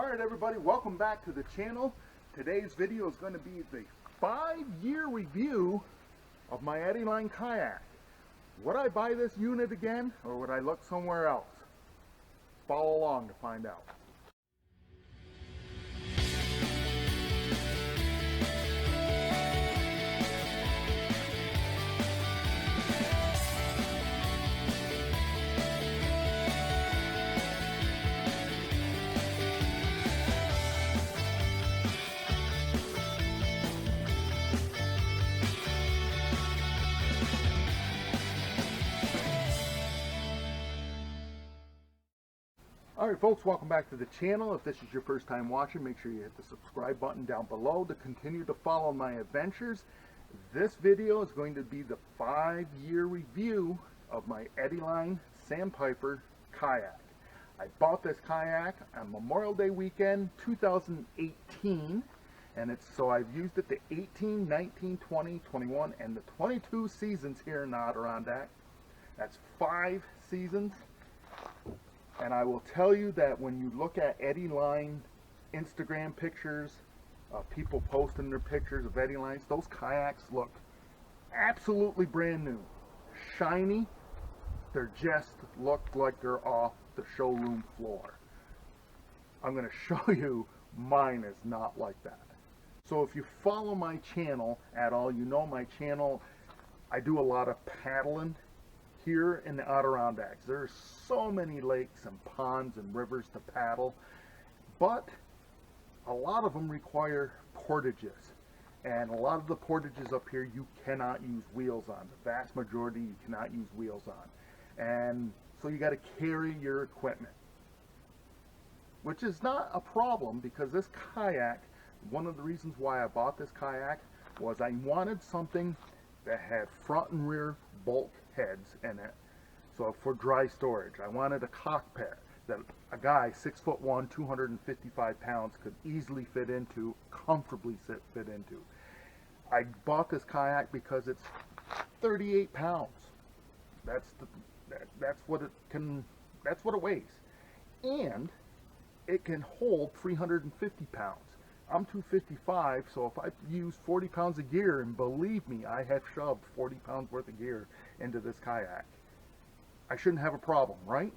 Alright everybody, welcome back to the channel. Today's video is going to be the 5-year review of my Eddyline kayak. Would I buy this unit again, or would I look somewhere else? Follow along to find out. Alright folks, welcome back to the channel. If this is your first time watching, make sure you hit the subscribe button down below to continue to follow my adventures. This video is going to be the 5-year review of my Eddyline Sandpiper kayak. I bought this kayak on Memorial Day weekend 2018, and so I've used it the 18, 19, 20, 21, and the 22 seasons here in the Adirondacks. That's 5 seasons. And I will tell you that when you look at Eddyline Instagram pictures, people posting their pictures of Eddylines, those kayaks look absolutely brand new. Shiny. They just look like they're off the showroom floor. I'm going to show you mine is not like that. So if you follow my channel at all, you know my channel, I do a lot of paddling here in the Adirondacks. There's so many lakes and ponds and rivers to paddle, but a lot of them require portages, and a lot of the portages up here you cannot use wheels on. The vast majority you cannot use wheels on, and so you got to carry your equipment, which is not a problem, because this kayak, one of the reasons why I bought this kayak was I wanted something that had front and rear bulk heads in it, so for dry storage. I wanted a cockpit that a guy 6'1", 255 pounds could easily fit into, comfortably fit into. I bought this kayak because it's 38 pounds. That's what it weighs, and it can hold 350 pounds. I'm 255, so if I use 40 pounds of gear, and believe me, I have shoved 40 pounds worth of gear into this kayak, I shouldn't have a problem, right?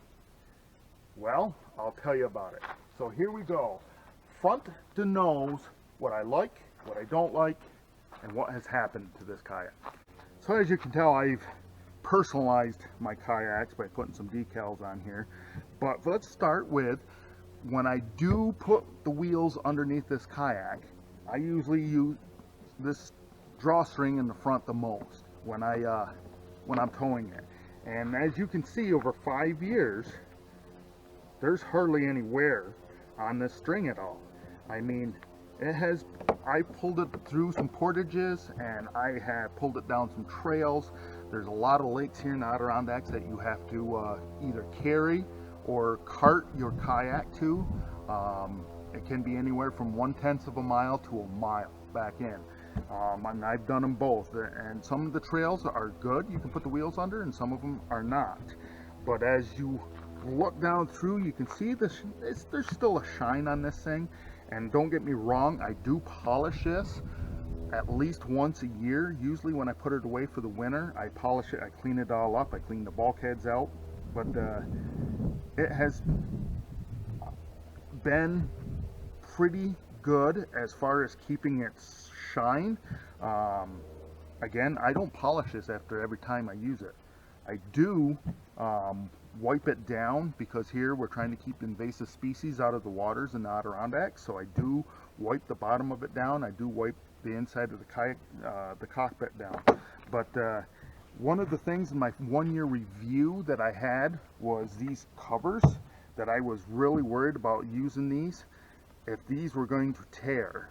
Well, I'll tell you about it. So here we go. Front to nose, what I like, what I don't like, and what has happened to this kayak. So as you can tell, I've personalized my kayaks by putting some decals on here. But let's start with, when I do put the wheels underneath this kayak, I usually use this drawstring in the front the most when I'm towing it. And as you can see, over 5 years, there's hardly any wear on this string at all. I mean, I pulled it through some portages, and I have pulled it down some trails. There's a lot of lakes here in the Adirondacks that you have to either carry or cart your kayak to. It can be anywhere from 1/10 of a mile to a mile back in. And I've done them both, and some of the trails are good, you can put the wheels under, and some of them are not. But as you look down through, you can see this, there's still a shine on this thing. And don't get me wrong, I do polish this at least once a year. Usually when I put it away for the winter, I polish it, I clean it all up, I clean the bulkheads out. But it has been pretty good as far as keeping its shine. Again, I don't polish this after every time I use it. I do wipe it down, because here we're trying to keep invasive species out of the waters in the Adirondacks, so I do wipe the bottom of it down. I do wipe the inside of the kayak, the cockpit down. But one of the things in my 1-year review that I had was these covers, that I was really worried about using these. If these were going to tear,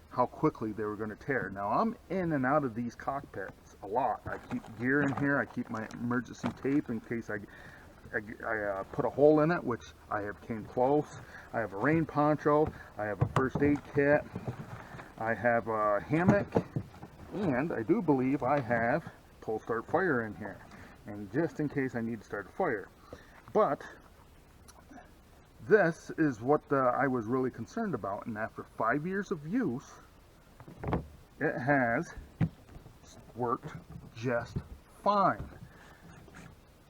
how quickly they were going to tear. Now I'm in and out of these cockpits a lot. I keep gear in here, I keep my emergency tape in case I put a hole in it, which I have came close. I have a rain poncho, I have a first aid kit, I have a hammock, and I do believe I have pull start fire in here, and just in case I need to start a fire. But this is what I was really concerned about, and after 5 years of use, it has worked just fine.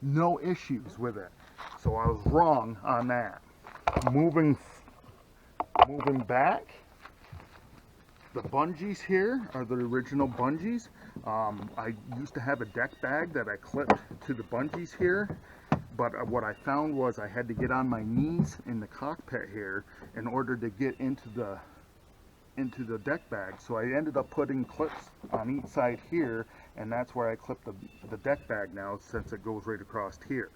No issues with it. So I was wrong on that. Moving back, the bungees here are the original bungees. I used to have a deck bag that I clipped to the bungees here, but what I found was I had to get on my knees in the cockpit here in order to get into the deck bag. So I ended up putting clips on each side here, and that's where I clip the deck bag now, since it goes right across here.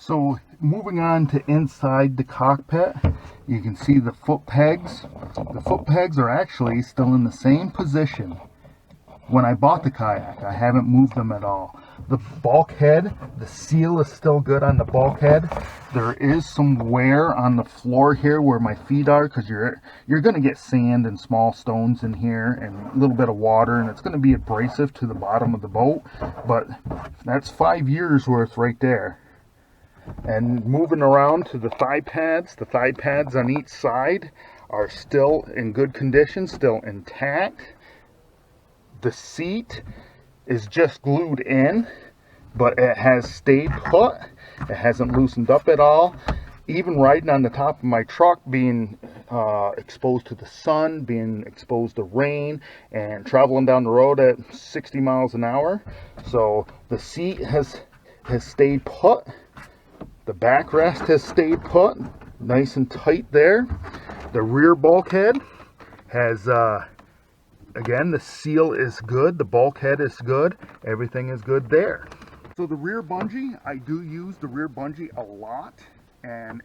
So moving on to inside the cockpit, you can see the foot pegs. The foot pegs are actually still in the same position when I bought the kayak. I haven't moved them at all. The bulkhead, the seal is still good on the bulkhead. There is some wear on the floor here where my feet are, because you're going to get sand and small stones in here and a little bit of water, and it's going to be abrasive to the bottom of the boat. But that's 5 years worth right there. And moving around to the thigh pads on each side are still in good condition, still intact. The seat is just glued in, but it has stayed put. It hasn't loosened up at all. Even riding on the top of my truck, being exposed to the sun, being exposed to rain, and traveling down the road at 60 miles an hour. So the seat has stayed put. The backrest has stayed put, nice and tight there. The rear bulkhead has, again, the seal is good, the bulkhead is good, everything is good there. So the rear bungee, I do use the rear bungee a lot, and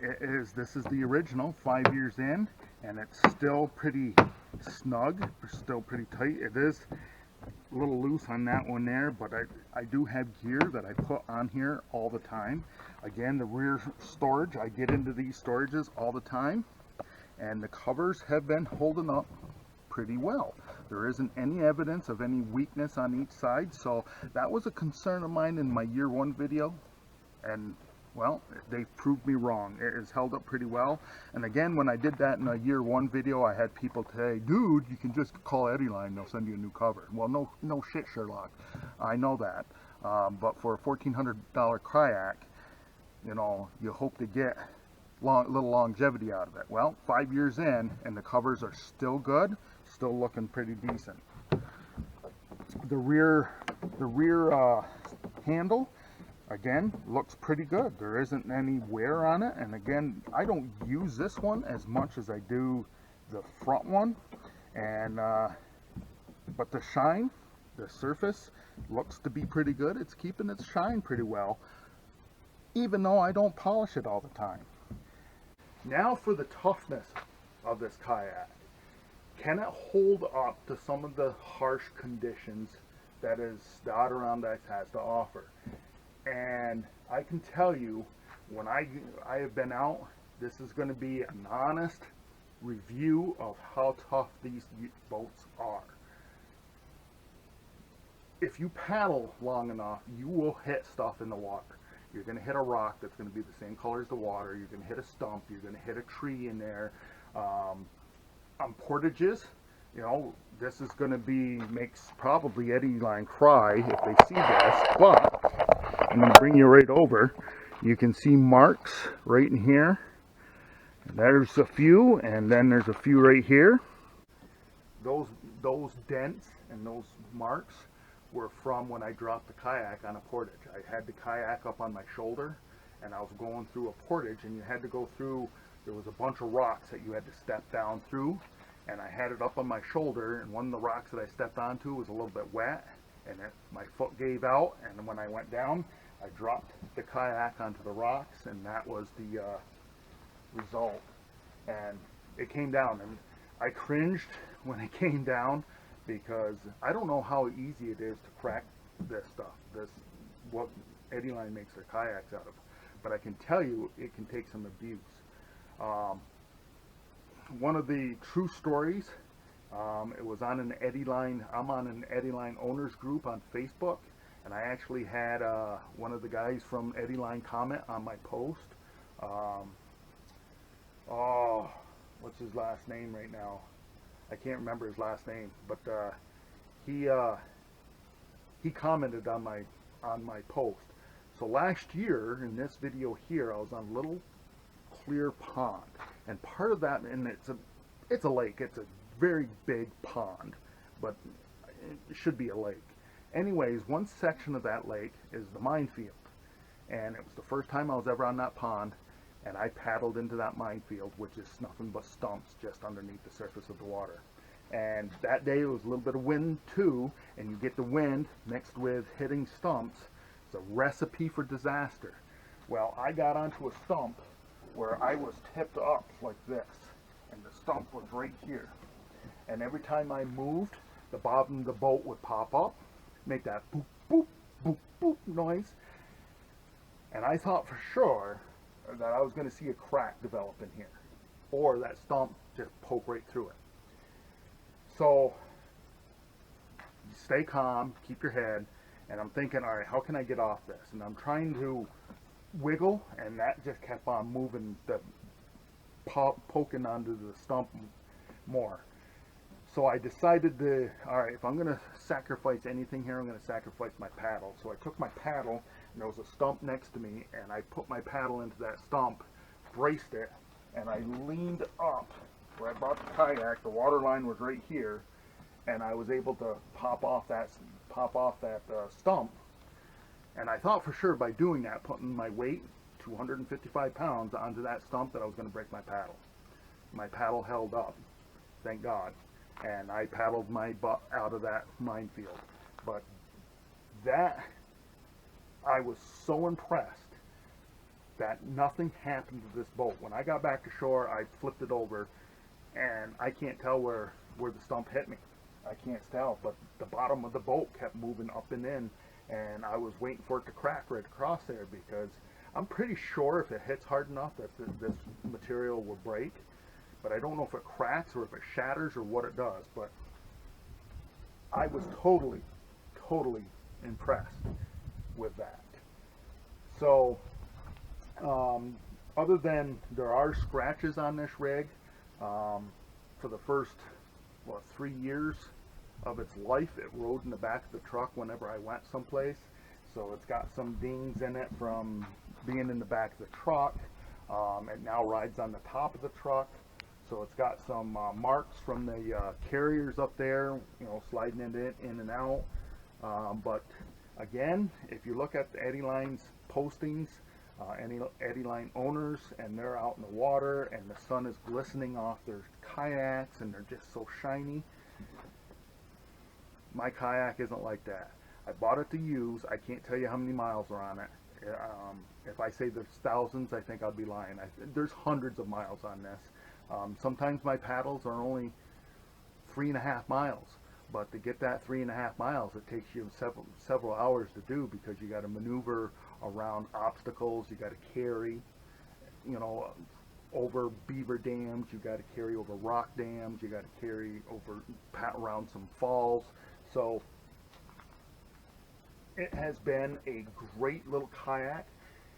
this is the original, 5 years in, and it's still pretty snug, still pretty tight. It is a little loose on that one there, but I do have gear that I put on here all the time. Again, the rear storage, I get into these storages all the time, and the covers have been holding up pretty well. There isn't any evidence of any weakness on each side, so that was a concern of mine in my year one video, and well, they proved me wrong. It has held up pretty well. And again, when I did that in a year one video, I had people say, dude, you can just call Eddyline, they'll send you a new cover. Well, no shit, Sherlock. I know that. But for a $1,400 kayak, you know, you hope to get little longevity out of it. Well, 5 years in, and the covers are still good, still looking pretty decent. The rear handle, again, looks pretty good. There isn't any wear on it, and again, I don't use this one as much as I do the front one, and but the shine, the surface looks to be pretty good. It's keeping its shine pretty well, even though I don't polish it all the time. Now for the toughness of this kayak. Can it hold up to some of the harsh conditions that the Adirondacks has to offer? And I can tell you, when I have been out, this is going to be an honest review of how tough these boats are. If you paddle long enough, you will hit stuff in the water. You're going to hit a rock that's going to be the same color as the water. You're going to hit a stump. You're going to hit a tree in there. On portages, you know, this is going to makes probably Eddyline cry if they see this, but I'm going to bring you right over. You can see marks right in here. There's a few, and then there's a few right here. Those dents and those marks were from when I dropped the kayak on a portage. I had the kayak up on my shoulder, and I was going through a portage, and you had to go through, there was a bunch of rocks that you had to step down through, and I had it up on my shoulder, and one of the rocks that I stepped onto was a little bit wet, and my foot gave out, and when I went down, I dropped the kayak onto the rocks, and that was the result. And it came down, and I cringed when it came down, because I don't know how easy it is to crack this stuff, what Eddyline makes their kayaks out of, but I can tell you it can take some abuse. One of the true stories, it was on an Eddyline, I'm on an Eddyline owners group on Facebook, and I actually had one of the guys from Eddyline comment on my post. Oh, what's his last name right now? I can't remember his last name, but he commented on my post. So last year in this video here, I was on a little clear pond, and part of that, and it's a lake. It's a very big pond, but it should be a lake. Anyways, one section of that lake is the minefield, and it was the first time I was ever on that pond, and I paddled into that minefield, which is nothing but stumps just underneath the surface of the water. And that day it was a little bit of wind too, and you get the wind mixed with hitting stumps. It's a recipe for disaster. Well, I got onto a stump where I was tipped up like this, and the stump was right here. And every time I moved, the bottom of the boat would pop up, make that boop, boop, boop, boop noise. And I thought for sure that I was going to see a crack develop in here, or that stump just poke right through it. So, stay calm, keep your head, and I'm thinking, all right, how can I get off this? And I'm trying to wiggle, and that just kept on moving, poking onto the stump more. So I decided to, all right, if I'm going to sacrifice anything here, I'm going to sacrifice my paddle. So I took my paddle, and there was a stump next to me, and I put my paddle into that stump, braced it, and I leaned up where I brought the kayak. The water line was right here, and I was able to pop off that stump. And I thought for sure by doing that, putting my weight, 255 pounds, onto that stump, that I was going to break my paddle. My paddle held up, thank God, and I paddled my butt out of that minefield. But that, I was so impressed that nothing happened to this boat. When I got back to shore, I flipped it over, and I can't tell where the stump hit me. I can't tell, but the bottom of the boat kept moving up and in, and I was waiting for it to crack right across there, because I'm pretty sure if it hits hard enough that this material will break, but I don't know if it cracks or if it shatters or what it does. But I was totally impressed with that. So other than there are scratches on this rig, for the first 3 years of its life, it rode in the back of the truck whenever I went someplace. So it's got some dings in it from being in the back of the truck. It now rides on the top of the truck. So it's got some marks from the carriers up there, sliding it in and out. But again, if you look at the Eddyline's postings, any Eddyline owners, and they're out in the water and the sun is glistening off their kayaks and they're just so shiny. My kayak isn't like that. I bought it to use. I can't tell you how many miles are on it. If I say there's thousands, I think I'd be lying. There's hundreds of miles on this. Sometimes my paddles are only 3.5 miles, but to get that 3.5 miles, it takes you several hours to do, because you got to maneuver around obstacles. You got to carry, over beaver dams. You got to carry over rock dams. You got to carry around some falls. So it has been a great little kayak.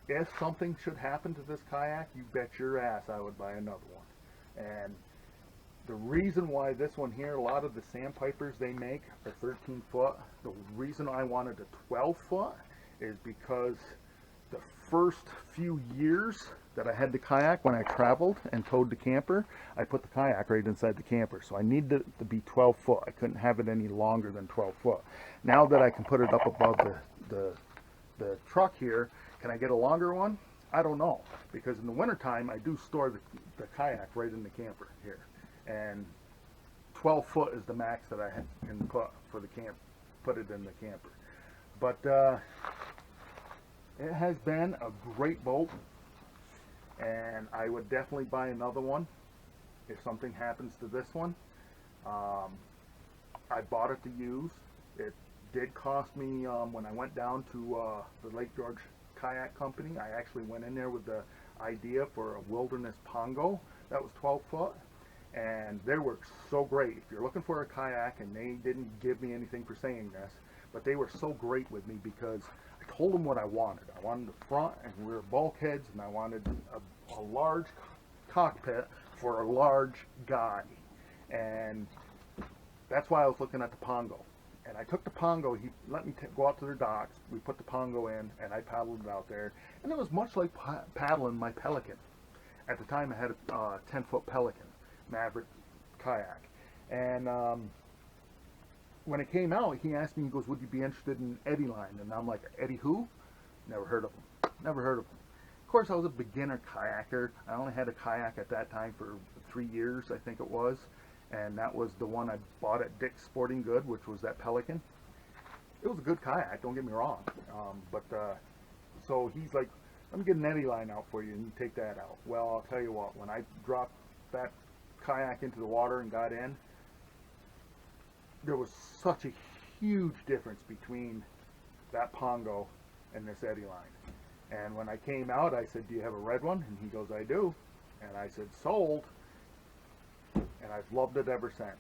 If something should happen to this kayak, you bet your ass I would buy another one. And the reason why this one here, a lot of the sandpipers they make are 13 foot. The reason I wanted a 12 foot is because the first few years that I had the kayak, when I traveled and towed the camper, I put the kayak right inside the camper. So I needed it to be 12 foot. I couldn't have it any longer than 12 foot. Now that I can put it up above the truck here, can I get a longer one? I don't know, because in the wintertime I do store the kayak right in the camper here, and 12 foot is the max that I can put it in the camper. But it has been a great boat, and I would definitely buy another one if something happens to this one. I bought it to use. It did cost me, when I went down to the Lake George Kayak Company, I actually went in there with the idea for a Wilderness Pongo that was 12 foot, and they were so great. If you're looking for a kayak, and they didn't give me anything for saying this, but they were so great with me, because I told them what I wanted. I wanted the front and rear bulkheads, and I wanted a large cockpit for a large guy, and that's why I was looking at the Pongo. And I took the Pongo, he let me go out to their docks, we put the Pongo in, and I paddled it out there, and it was much like paddling my Pelican. At the time I had a 10-foot Pelican, Maverick kayak, and when it came out, he asked me, he goes, would you be interested in Eddyline? And I'm like, Eddie who? Never heard of him. Never heard of him. Of course, I was a beginner kayaker. I only had a kayak at that time for 3 years, I think it was. And that was the one I bought at Dick's Sporting Good, which was that Pelican. It was a good kayak, don't get me wrong. So he's like, let me get an Eddyline out for you and you take that out. Well, I'll tell you what, when I dropped that kayak into the water and got in, there was such a huge difference between that Pongo and this Eddyline. And when I came out, I said, do you have a red one? And he goes, I do. And I said, sold. And I've loved it ever since.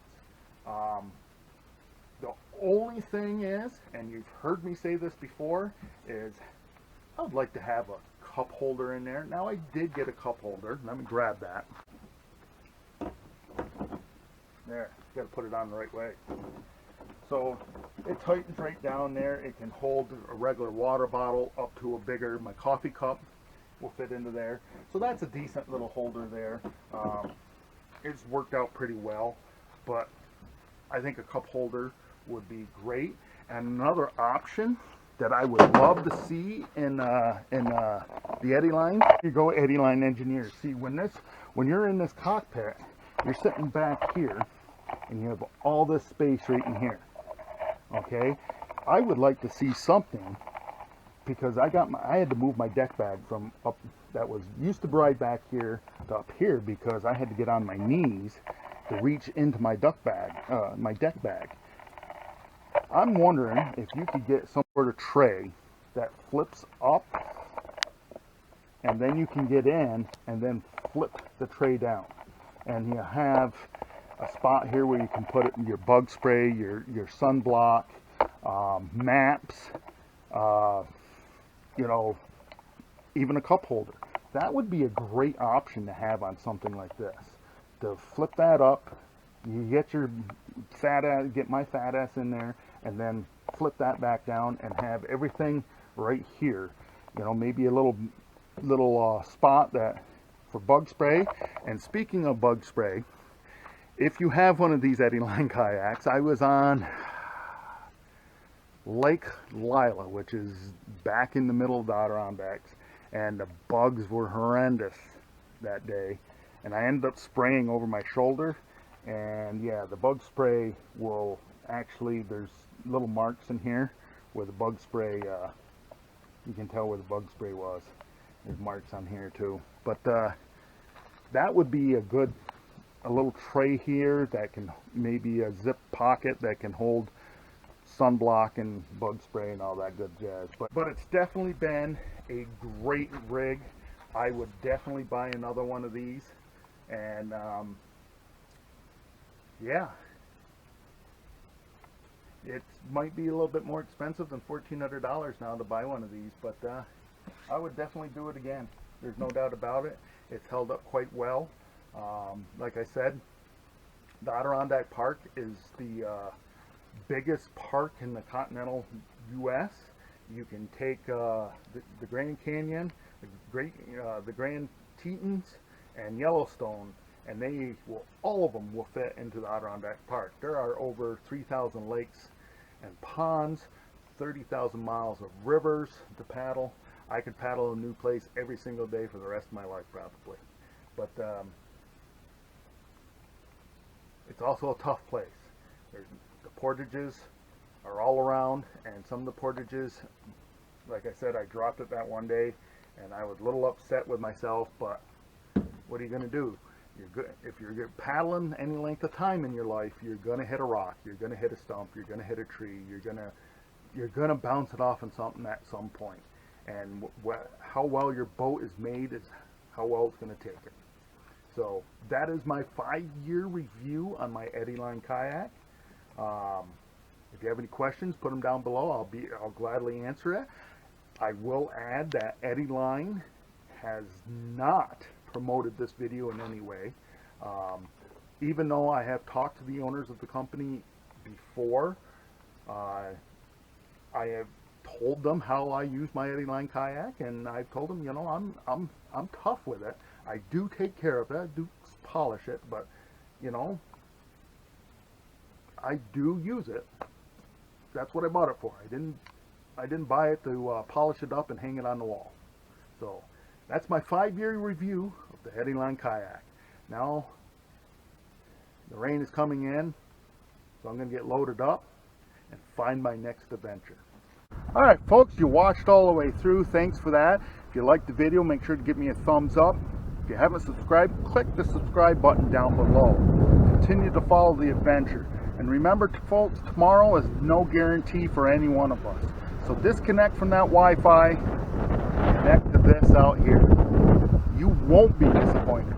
The only thing is, and you've heard me say this before, is I would like to have a cup holder in there. Now I did get a cup holder. Let me grab that. There, got to put it on the right way. So it tightens right down there. It can hold a regular water bottle up to a bigger, my coffee cup will fit into there. So that's a decent little holder there. It's worked out pretty well, but I think a cup holder would be great. And another option that I would love to see in the Eddyline, you go Eddyline engineers. See, when you're in this cockpit, you're sitting back here, and you have all this space right in here. Okay, I would like to see something, because I had to move my deck bag from up that was used to ride back here to up here, because I had to get on my knees to reach into my deck bag. I'm wondering if you could get some sort of tray that flips up, and then you can get in and then flip the tray down, and you have a spot here where you can put it in your bug spray, your sunblock, maps, you know, even a cup holder. That would be a great option to have on something like this. To flip that up, you get your fat ass, get my fat ass in there, and then flip that back down and have everything right here. You know, maybe a little spot that for bug spray. And speaking of bug spray, if you have one of these Eddyline kayaks, I was on Lake Lila, which is back in the middle of the Adirondacks, and the bugs were horrendous that day, and I ended up spraying over my shoulder. And yeah, the bug spray will actually, there's little marks in here where the bug spray, you can tell where the bug spray was. There's marks on here too, but that would be a little tray here that can, maybe a zip pocket that can hold sunblock and bug spray and all that good jazz. But it's definitely been a great rig. I would definitely buy another one of these. And yeah, it might be a little bit more expensive than $1,400 now to buy one of these, but I would definitely do it again. There's no doubt about it. It's held up quite well. Like I said, the Adirondack Park is the biggest park in the continental U.S. You can take the Grand Canyon, the Grand Tetons, and Yellowstone, and all of them will fit into the Adirondack Park. There are over 3,000 lakes and ponds, 30,000 miles of rivers to paddle. I could paddle a new place every single day for the rest of my life probably. But it's also a tough place. The portages are all around, and some of the portages, like I said, I dropped it that one day, and I was a little upset with myself, but what are you going to do? If you're paddling any length of time in your life, you're going to hit a rock, you're going to hit a stump, you're going to hit a tree, you're going to bounce it off on something at some point. And how well your boat is made is how well it's going to take it. So that is my 5-year review on my Eddyline kayak. If you have any questions, put them down below. I'll gladly answer it. I will add that Eddyline has not promoted this video in any way. Even though I have talked to the owners of the company before, I have told them how I use my Eddyline kayak, and I've told them, you know, I'm tough with it. I do take care of it. I do polish it, but you know, I do use it. That's what I bought it for. I didn't buy it to polish it up and hang it on the wall. So that's my 5-year review of the Eddyline kayak. Now the rain is coming in, so I'm going to get loaded up and find my next adventure. Alright folks, you watched all the way through. Thanks for that. If you liked the video, make sure to give me a thumbs up. If you haven't subscribed, click the subscribe button down below. Continue to follow the adventure. And remember, folks, tomorrow is no guarantee for any one of us. So disconnect from that Wi-Fi, connect to this out here. You won't be disappointed.